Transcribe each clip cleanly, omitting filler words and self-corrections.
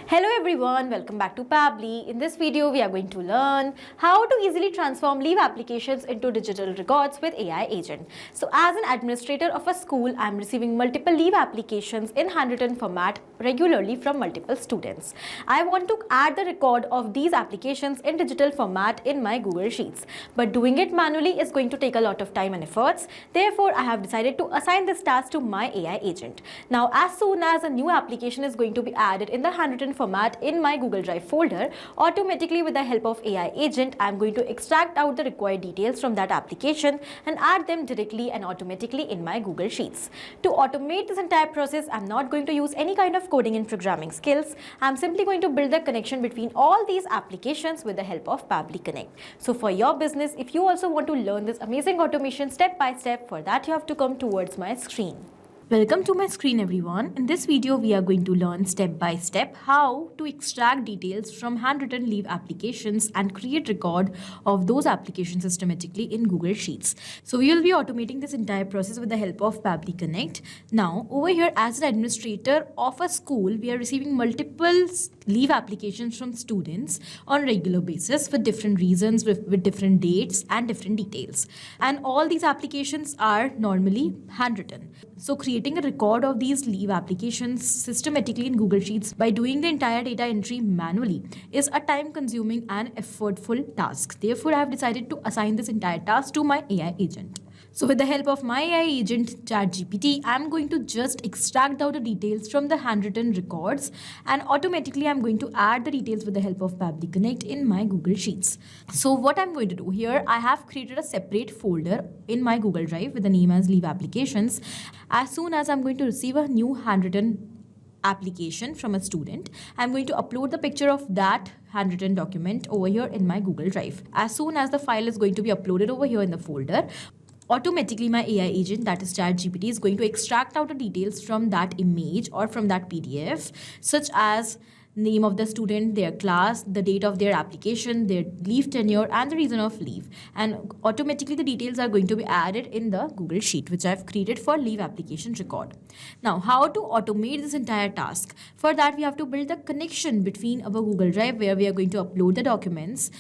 Hello everyone, welcome back to Pabbly. In this video, we are going to learn how to easily transform leave applications into digital records with AI agent. So as an administrator of a school, I am receiving multiple leave applications in handwritten format regularly from multiple students. I want to add the record of these applications in digital format in my Google Sheets. But doing it manually is going to take a lot of time and efforts. Therefore, I have decided to assign this task to my AI agent. Now, as soon as a new application is going to be added in the handwritten format in my Google Drive folder, automatically with the help of AI agent, I am going to extract out the required details from that application and add them directly and automatically in my Google Sheets. To automate this entire process, I am not going to use any kind of coding and programming skills. I am simply going to build the connection between all these applications with the help of Pabbly Connect. So for your business, if you also want to learn this amazing automation step by step, for that you have to come towards my screen. Welcome to my screen everyone. In this video, we are going to learn step by step how to extract details from handwritten leave applications and create record of those applications systematically in Google Sheets. So we will be automating this entire process with the help of Pabbly Connect. Now over here, as an administrator of a school, we are receiving multiple leave applications from students on regular basis for different reasons, with different dates and different details. And all these applications are normally handwritten. So creating a record of these leave applications systematically in Google Sheets by doing the entire data entry manually is a time-consuming and effortful task. Therefore, I have decided to assign this entire task to my AI agent. So with the help of my AI agent ChatGPT, I'm going to just extract out the details from the handwritten records, and automatically I'm going to add the details with the help of Pabbly Connect in my Google Sheets. So what I'm going to do here, I have created a separate folder in my Google Drive with the name as Leave Applications. As soon as I'm going to receive a new handwritten application from a student, I'm going to upload the picture of that handwritten document over here in my Google Drive. As soon as the file is going to be uploaded over here in the folder, automatically my AI agent, that is ChatGPT, is going to extract out the details from that image or from that PDF, such as name of the student, their class, the date of their application, their leave tenure, and the reason of leave. And automatically the details are going to be added in the Google Sheet, which I've created for leave application record. Now, how to automate this entire task? For that, we have to build the connection between our Google Drive, where we are going to upload the documents,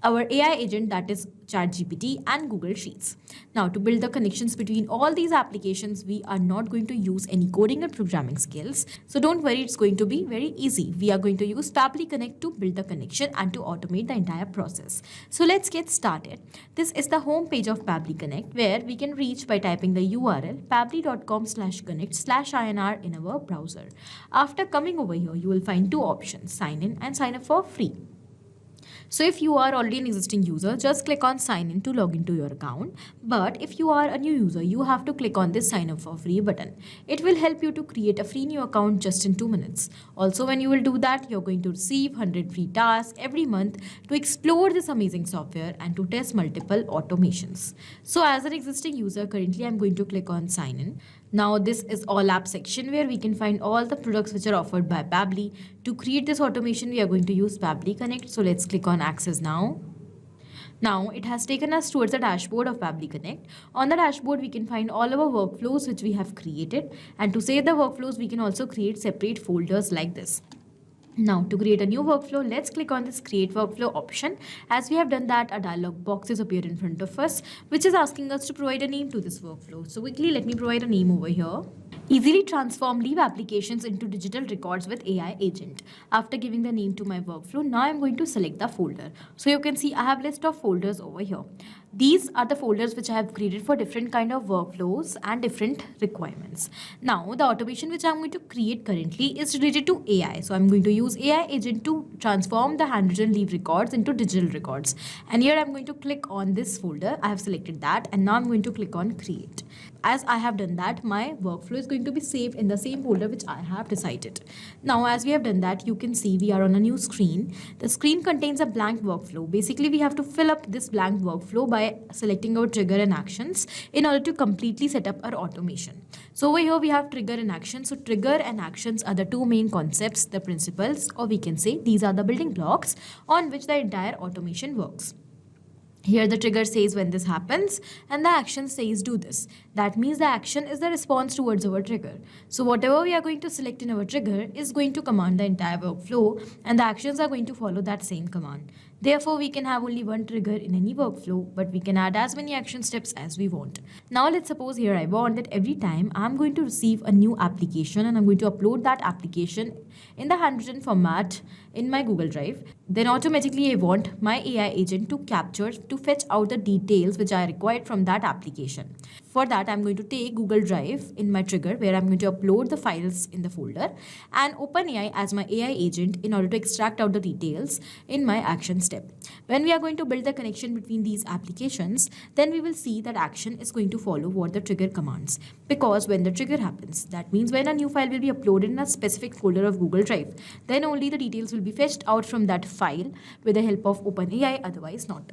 our AI agent, that is ChatGPT, and Google Sheets. Now, to build the connections between all these applications, we are not going to use any coding or programming skills. So don't worry, it's going to be very easy. We are going to use Pabbly Connect to build the connection and to automate the entire process. So let's get started. This is the home page of Pabbly Connect, where we can reach by typing the URL pabbly.com/connect/INR in our browser. After coming over here, you will find two options: sign in and sign up for free. So if you are already an existing user, just click on sign in to log into your account. But if you are a new user, you have to click on this sign up for free button. It will help you to create a free new account just in 2 minutes. Also, when you will do that, you're going to receive 100 free tasks every month to explore this amazing software and to test multiple automations. So as an existing user, currently I'm going to click on sign in. Now this is all app section, where we can find all the products which are offered by Pabbly. To create this automation, we are going to use Pabbly Connect. So let's click on access now. Now it has taken us towards the dashboard of Pabbly Connect. On the dashboard, we can find all our workflows which we have created. And to save the workflows, we can also create separate folders like this. Now, to create a new workflow, let's click on this create workflow option. As we have done that, a dialog box is appeared in front of us, which is asking us to provide a name to this workflow. So quickly, let me provide a name over here. Easily transform leave applications into digital records with AI agent. After giving the name to my workflow, now I'm going to select the folder. So you can see I have a list of folders over here. These are the folders which I have created for different kind of workflows and different requirements. Now, the automation which I'm going to create currently is related to AI. So I'm going to use AI agent to transform the handwritten leave records into digital records. And here I'm going to click on this folder. I have selected that, and now I'm going to click on create. As I have done that, my workflow is going to be saved in the same folder which I have decided. Now, as we have done that, you can see we are on a new screen. The screen contains a blank workflow. Basically, we have to fill up this blank workflow by selecting our trigger and actions in order to completely set up our automation. So over here, we have trigger and action. So trigger and actions are the two main concepts, the principles, or we can say these are the building blocks on which the entire automation works. Here the trigger says when this happens and the action says do this. That means the action is the response towards our trigger. So whatever we are going to select in our trigger is going to command the entire workflow, and the actions are going to follow that same command. Therefore, we can have only one trigger in any workflow, but we can add as many action steps as we want. Now let's suppose here I want that every time I'm going to receive a new application and I'm going to upload that application in the handwritten format in my Google Drive, then automatically I want my AI agent to fetch out the details which are required from that application. For that, I'm going to take Google Drive in my trigger where I'm going to upload the files in the folder and OpenAI as my AI agent in order to extract out the details in my action step. When we are going to build the connection between these applications, then we will see that action is going to follow what the trigger commands. Because when the trigger happens, that means when a new file will be uploaded in a specific folder of Google Drive, then only the details will be fetched out from that file with the help of OpenAI, otherwise not.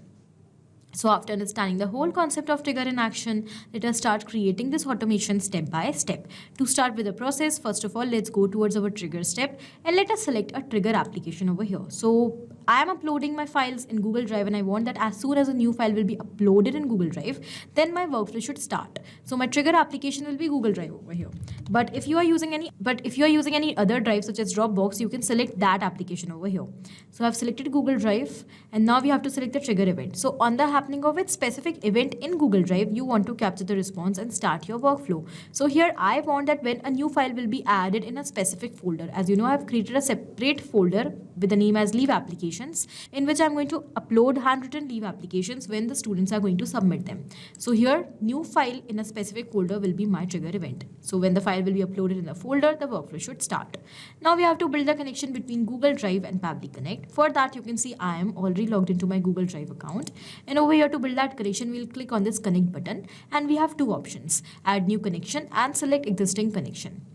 So after understanding the whole concept of trigger in action, let us start creating this automation step by step. To start with the process, first of all, let's go towards our trigger step and let us select a trigger application over here. So I am uploading my files in Google Drive and I want that as soon as a new file will be uploaded in Google Drive, then my workflow should start. So my trigger application will be Google Drive over here. But if you are using any other drive such as Dropbox, you can select that application over here. So I've selected Google Drive and now we have to select the trigger event. So on the happening of its specific event in Google Drive, you want to capture the response and start your workflow. So here I want that when a new file will be added in a specific folder. As you know, I've created a separate folder with the name as leave applications, in which I'm going to upload handwritten leave applications when the students are going to submit them. So here, new file in a specific folder will be my trigger event. So when the file will be uploaded in the folder, the workflow should start. Now we have to build the connection between Google Drive and Pabbly Connect. For that, you can see I am already logged into my Google Drive account. And over here to build that connection, we'll click on this connect button and we have two options, add new connection and select existing connection.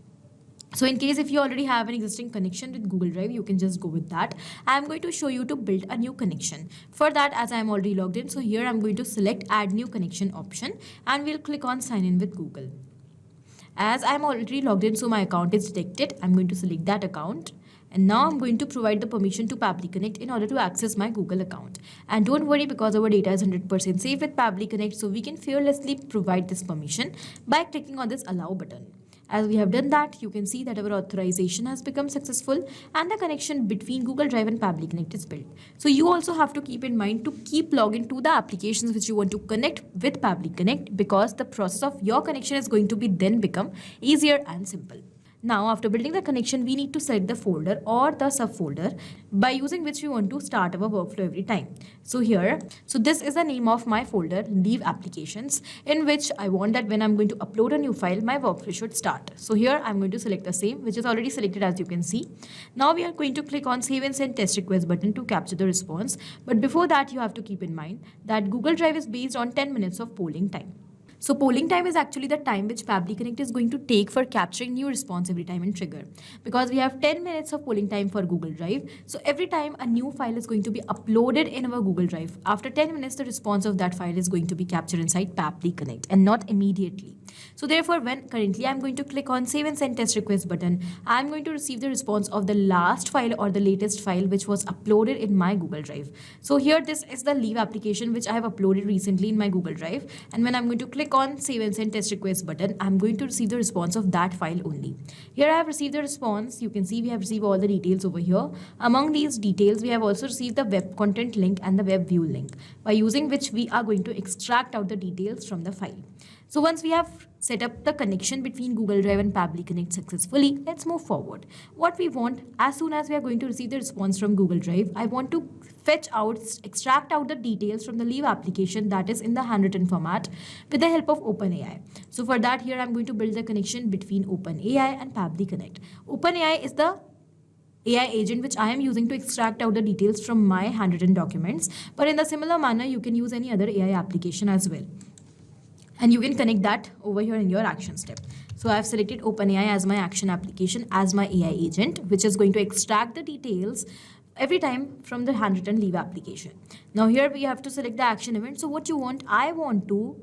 So in case if you already have an existing connection with Google Drive, you can just go with that. I'm going to show you to build a new connection. For that, as I'm already logged in, so here I'm going to select add new connection option and we'll click on sign in with Google. As I'm already logged in, so my account is detected. I'm going to select that account. And now I'm going to provide the permission to Pabbly Connect in order to access my Google account. And don't worry, because our data is 100% safe with Pabbly Connect, so we can fearlessly provide this permission by clicking on this allow button. As we have done that, you can see that our authorization has become successful and the connection between Google Drive and Pabbly Connect is built. So you also have to keep in mind to keep logging to the applications which you want to connect with Pabbly Connect, because the process of your connection is going to be then become easier and simple. Now, after building the connection, we need to select the folder or the subfolder by using which we want to start our workflow every time. So this is the name of my folder, leave applications, in which I want that when I'm going to upload a new file, my workflow should start. So here I'm going to select the same, which is already selected as you can see. Now we are going to click on save and send test request button to capture the response. But before that, you have to keep in mind that Google Drive is based on 10 minutes of polling time. So polling time is actually the time which Pabbly Connect is going to take for capturing new response every time in trigger. Because we have 10 minutes of polling time for Google Drive. So every time a new file is going to be uploaded in our Google Drive, after 10 minutes, the response of that file is going to be captured inside Pabbly Connect and not immediately. So therefore, when currently I'm going to click on save and send test request button, I'm going to receive the response of the last file or the latest file which was uploaded in my Google Drive. So here, this is the leave application which I have uploaded recently in my Google Drive. And when I'm going to click on save and send test request button, I'm going to receive the response of that file only. Here I have received the response. You can see we have received all the details over here. Among these details, we have also received the web content link and the web view link, by using which we are going to extract out the details from the file. So once we have set up the connection between Google Drive and Pabbly Connect successfully, let's move forward. What we want, as soon as we are going to receive the response from Google Drive, I want to extract out the details from the leave application that is in the handwritten format with the help of OpenAI. So for that, here I'm going to build the connection between OpenAI and Pabbly Connect. OpenAI is the AI agent which I am using to extract out the details from my handwritten documents. But in the similar manner, you can use any other AI application as well. And you can connect that over here in your action step. So I've selected OpenAI as my action application, as my AI agent, which is going to extract the details every time from the handwritten leave application. Now here we have to select the action event. So what you want, I want to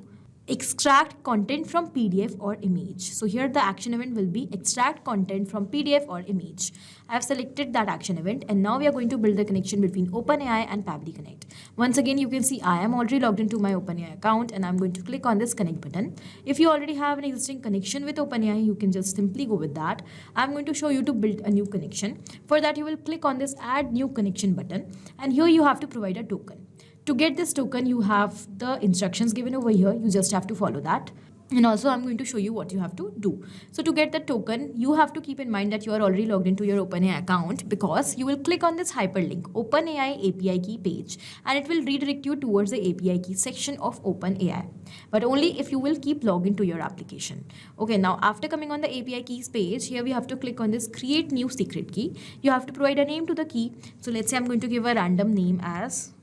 extract content from PDF or image. So here the action event will be extract content from PDF or image. I have selected that action event, and now we are going to build the connection between OpenAI and Pabbly Connect. Once again, you can see I am already logged into my OpenAI account, and I'm going to click on this connect button. If you already have an existing connection with OpenAI, you can just simply go with that. I'm going to show you to build a new connection. For that, you will click on this add new connection button, and here you have to provide a token. To get this token, you have the instructions given over here. You just have to follow that. And also, I'm going to show you what you have to do. So to get the token, you have to keep in mind that you are already logged into your OpenAI account, because you will click on this hyperlink, OpenAI API key page, and it will redirect you towards the API key section of OpenAI. But only if you will keep logged into your application. Okay, now after coming on the API keys page, here we have to click on this create new secret key. You have to provide a name to the key. So let's say I'm going to give a random name as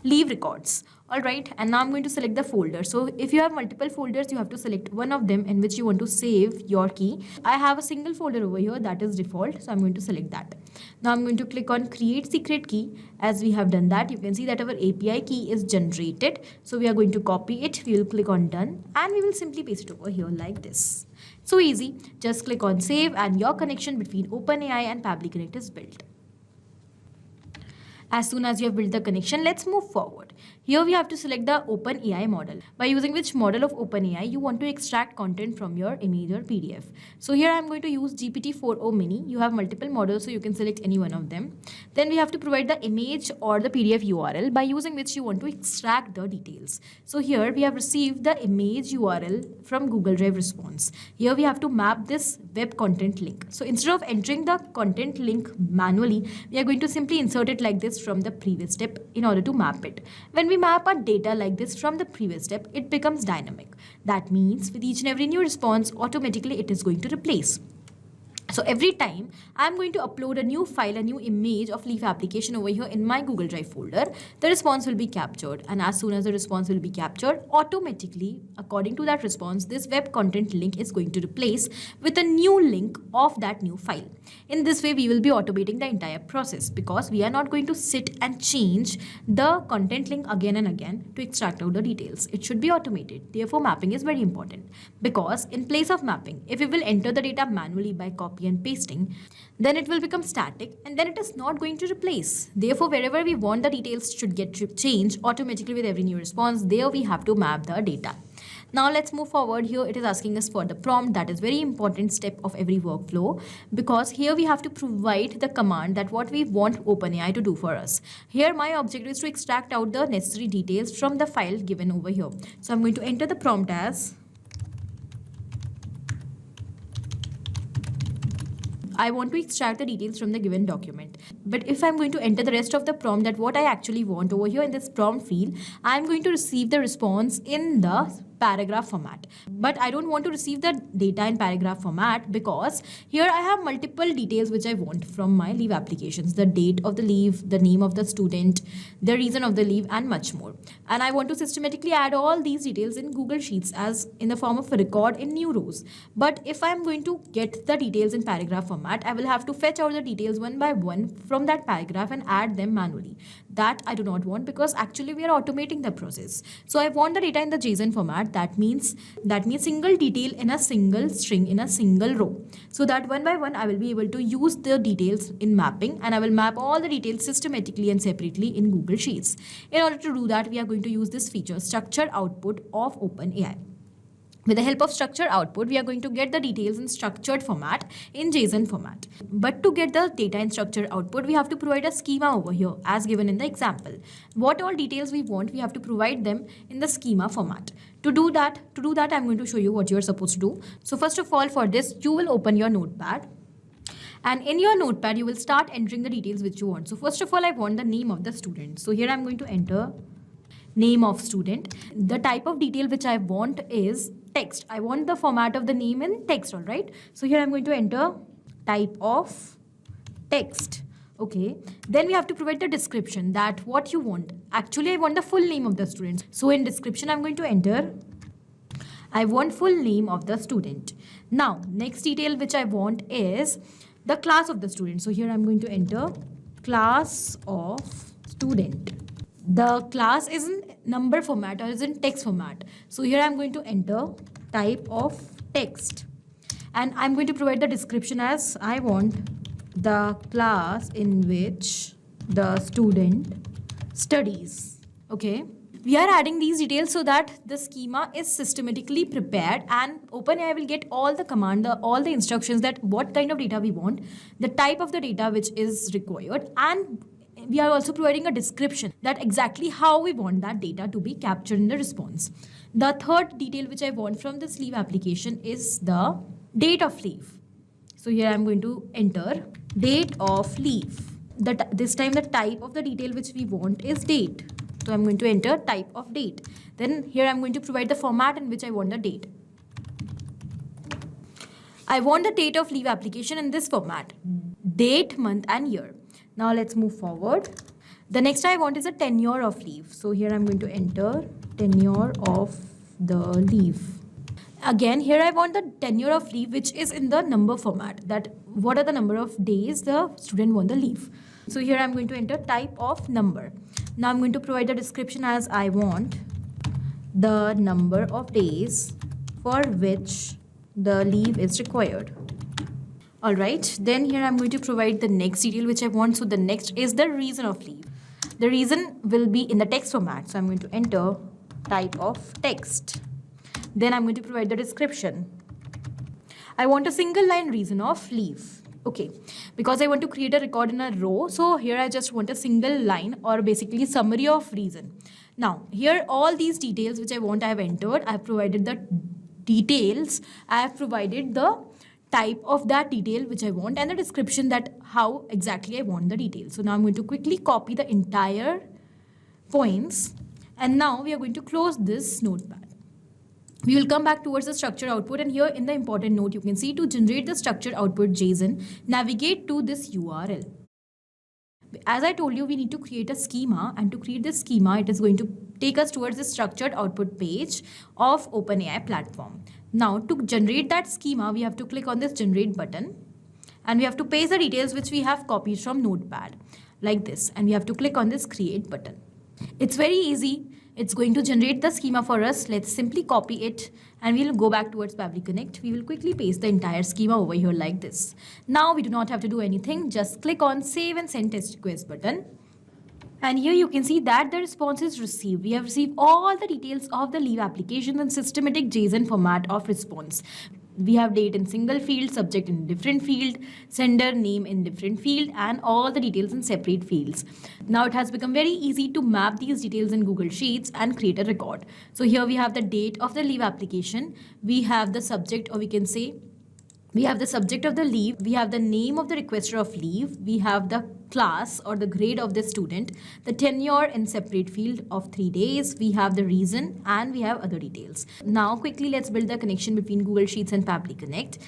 leave records. All right, and now I'm going to select the folder. So if you have multiple folders, you have to select one of them in which you want to save your key. I have a single folder over here that is default, so I'm going to select that. Now I'm going to click on create secret key. As we have done that, you can see that our API key is generated. So we are going to copy it. We will click on done, and we will simply paste it over here like this. So easy. Just click on save, and your connection between OpenAI and Pabbly Connect is built. As soon as you have built the connection, let's move forward. Here we have to select the OpenAI model, by using which model of OpenAI you want to extract content from your image or PDF. So here I am going to use GPT-4o mini. You have multiple models, so you can select any one of them. Then we have to provide the image or the PDF URL, by using which you want to extract the details. So here we have received the image URL from Google Drive response. Here we have to map this web content link. So instead of entering the content link manually, we are going to simply insert it like this from the previous step in order to map it. When we map our data like this from the previous step, it becomes dynamic. That means with each and every new response, automatically it is going to replace. So every time I'm going to upload a new file, a new image of Leaf application over here in my Google Drive folder, the response will be captured. And as soon as the response will be captured, automatically, according to that response, this web content link is going to replace with a new link of that new file. In this way, we will be automating the entire process, because we are not going to sit and change the content link again and again to extract out the details. It should be automated. Therefore, mapping is very important, because in place of mapping, if we will enter the data manually by copy and pasting, then it will become static, and then it is not going to replace. Therefore, wherever we want the details should get changed automatically with every new response, there we have to map the data. Now let's move forward. Here it is asking us for the prompt. That is very important step of every workflow, because here we have to provide the command that what we want OpenAI to do for us. Here my objective is to extract out the necessary details from the file given over here. So I'm going to enter the prompt as I want to extract the details from the given document. But if I'm going to enter the rest of the prompt, that what I actually want over here in this prompt field, I'm going to receive the response in the paragraph format. But I don't want to receive the data in paragraph format, because here I have multiple details which I want from my leave applications: the date of the leave, the name of the student, the reason of the leave, and much more. And I want to systematically add all these details in Google Sheets as in the form of a record in new rows. But if I'm going to get the details in paragraph format, I will have to fetch out the details one by one from that paragraph and add them manually. That I do not want, because actually we are automating the process. So I want the data in the JSON format. That means single detail in a single string in a single row, so that one by one I will be able to use the details in mapping, and I will map all the details systematically and separately in Google Sheets. In order to do that, we are going to use this feature, structured output of OpenAI. With the help of structured output, we are going to get the details in structured format in JSON format. But to get the data in structured output, we have to provide a schema over here as given in the example. What all details we want, we have to provide them in the schema format. To do that, I'm going to show you what you are supposed to do. So first of all, for this, you will open your notepad. And in your notepad, you will start entering the details which you want. So first of all, I want the name of the student. So here I'm going to enter name of student. The type of detail which I want is text. I want the format of the name in text, all right? So here I'm going to enter type of text. Okay, then we have to provide the description, that what you want. Actually, I want the full name of the student. So in description, I'm going to enter I want full name of the student. Now, next detail which I want is the class of the student. So here I'm going to enter class of student. The class isn't number format or is in text format. So here I'm going to enter type of text. And I'm going to provide the description as I want the class in which the student studies. Okay. We are adding these details so that the schema is systematically prepared and OpenAI will get all the command, all the instructions that what kind of data we want, the type of the data which is required, and we are also providing a description that exactly how we want that data to be captured in the response. The third detail which I want from this leave application is the date of leave. So here I'm going to enter date of leave. This time the type of the detail which we want is date. So I'm going to enter type of date. Then here I'm going to provide the format in which I want the date. I want the date of leave application in this format, date, month and year. Now let's move forward. The next I want is a tenure of leave. So here I'm going to enter tenure of the leave. Again, here I want the tenure of leave which is in the number format, that what are the number of days the student want the leave. So here I'm going to enter type of number. Now I'm going to provide the description as I want the number of days for which the leave is required. Alright, then here I'm going to provide the next detail which I want. So the next is the reason of leave. The reason will be in the text format. So I'm going to enter type of text. Then I'm going to provide the description. I want a single line reason of leave. Okay, because I want to create a record in a row. So here I just want a single line or basically summary of reason. Now here all these details which I want I have entered. I have provided the details. I have provided the type of that detail which I want and the description that how exactly I want the detail. So now I'm going to quickly copy the entire points and now we are going to close this notepad. We will come back towards the structure output and here in the important note you can see to generate the structure output JSON, navigate to this URL. As I told you, we need to create a schema and to create this schema, it is going to take us towards the structured output page of OpenAI platform. Now to generate that schema, we have to click on this generate button and we have to paste the details which we have copied from notepad like this and we have to click on this create button. It's very easy. It's going to generate the schema for us. Let's simply copy it and we'll go back towards Pabbly Connect. We will quickly paste the entire schema over here like this. Now we do not have to do anything. Just click on save and send test request button. And here you can see that the response is received. We have received all the details of the leave application in systematic JSON format of response. We have date in single field, subject in different field, sender name in different field, and all the details in separate fields. Now it has become very easy to map these details in Google Sheets and create a record. So here we have the date of the leave application. We have the subject, or we can say we have the subject of the leave, we have the name of the requester of leave, we have the class or the grade of the student, the tenure in separate field of 3 days, we have the reason, and we have other details. Now quickly let's build the connection between Google Sheets and Pabbly Connect.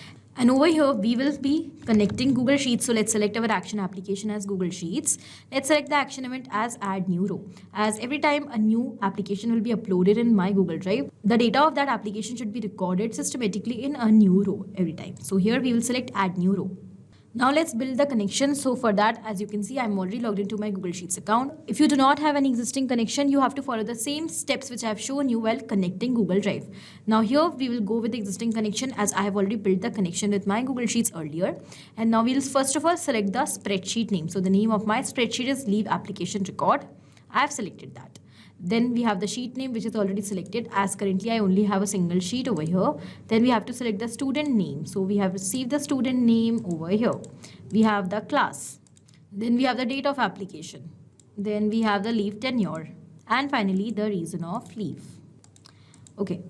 And over here we will be connecting Google Sheets. So let's select our action application as Google Sheets. Let's select the action event as add new row. As every time a new application will be uploaded in my Google Drive, the data of that application should be recorded systematically in a new row every time. So here we will select add new row. Now let's build the connection. So for that, as you can see, I'm already logged into my Google Sheets account. If you do not have an existing connection, you have to follow the same steps which I have shown you while connecting Google Drive. Now here we will go with the existing connection as I have already built the connection with my Google Sheets earlier. And now we'll first of all select the spreadsheet name. So the name of my spreadsheet is leave application record. I have selected that. Then we have the sheet name which is already selected as currently I only have a single sheet over here. Then we have to select the student name. So we have received the student name over here. We have the class. Then we have the date of application. Then we have the leave tenure. And finally the reason of leave. Okay.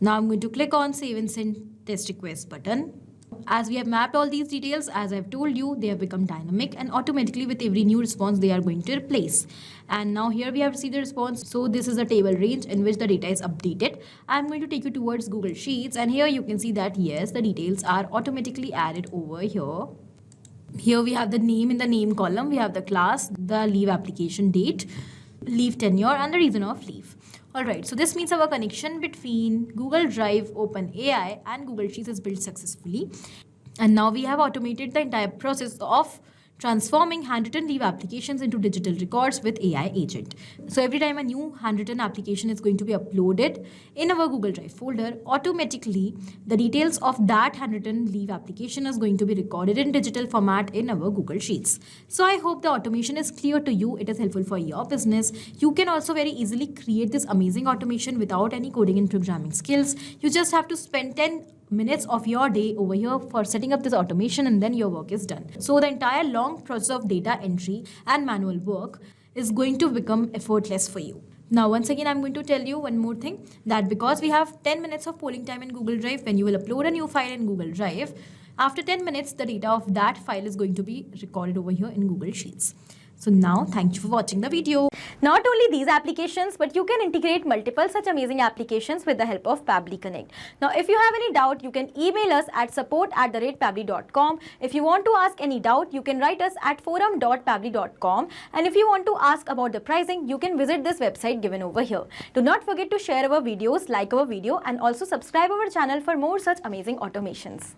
Now I'm going to click on save and send test request button. As we have mapped all these details, as I've told you, they have become dynamic and automatically with every new response, they are going to replace. And now here we have received the response. So this is a table range in which the data is updated. I'm going to take you towards Google Sheets and here you can see that yes, the details are automatically added over here. Here we have the name in the name column. We have the class, the leave application date, leave tenure and the reason of leave. Alright, so this means our connection between Google Drive, OpenAI and Google Sheets is built successfully. And now we have automated the entire process of transforming handwritten leave applications into digital records with AI agent. So every time a new handwritten application is going to be uploaded in our Google Drive folder, automatically the details of that handwritten leave application is going to be recorded in digital format in our Google Sheets. So I hope the automation is clear to you. It is helpful for your business. You can also very easily create this amazing automation without any coding and programming skills. You just have to spend 10 minutes of your day over here for setting up this automation, and then your work is done. So the entire long process of data entry and manual work is going to become effortless for you. Now, once again, I'm going to tell you one more thing, that because we have 10 minutes of polling time in Google Drive, when you will upload a new file in Google Drive, after 10 minutes, the data of that file is going to be recorded over here in Google Sheets. So now, thank you for watching the video. Not only these applications, but you can integrate multiple such amazing applications with the help of Pabbly Connect. Now, if you have any doubt, you can email us at support@pabbly.com. If you want to ask any doubt, you can write us at forum.pabbly.com. And if you want to ask about the pricing, you can visit this website given over here. Do not forget to share our videos, like our video, and also subscribe our channel for more such amazing automations.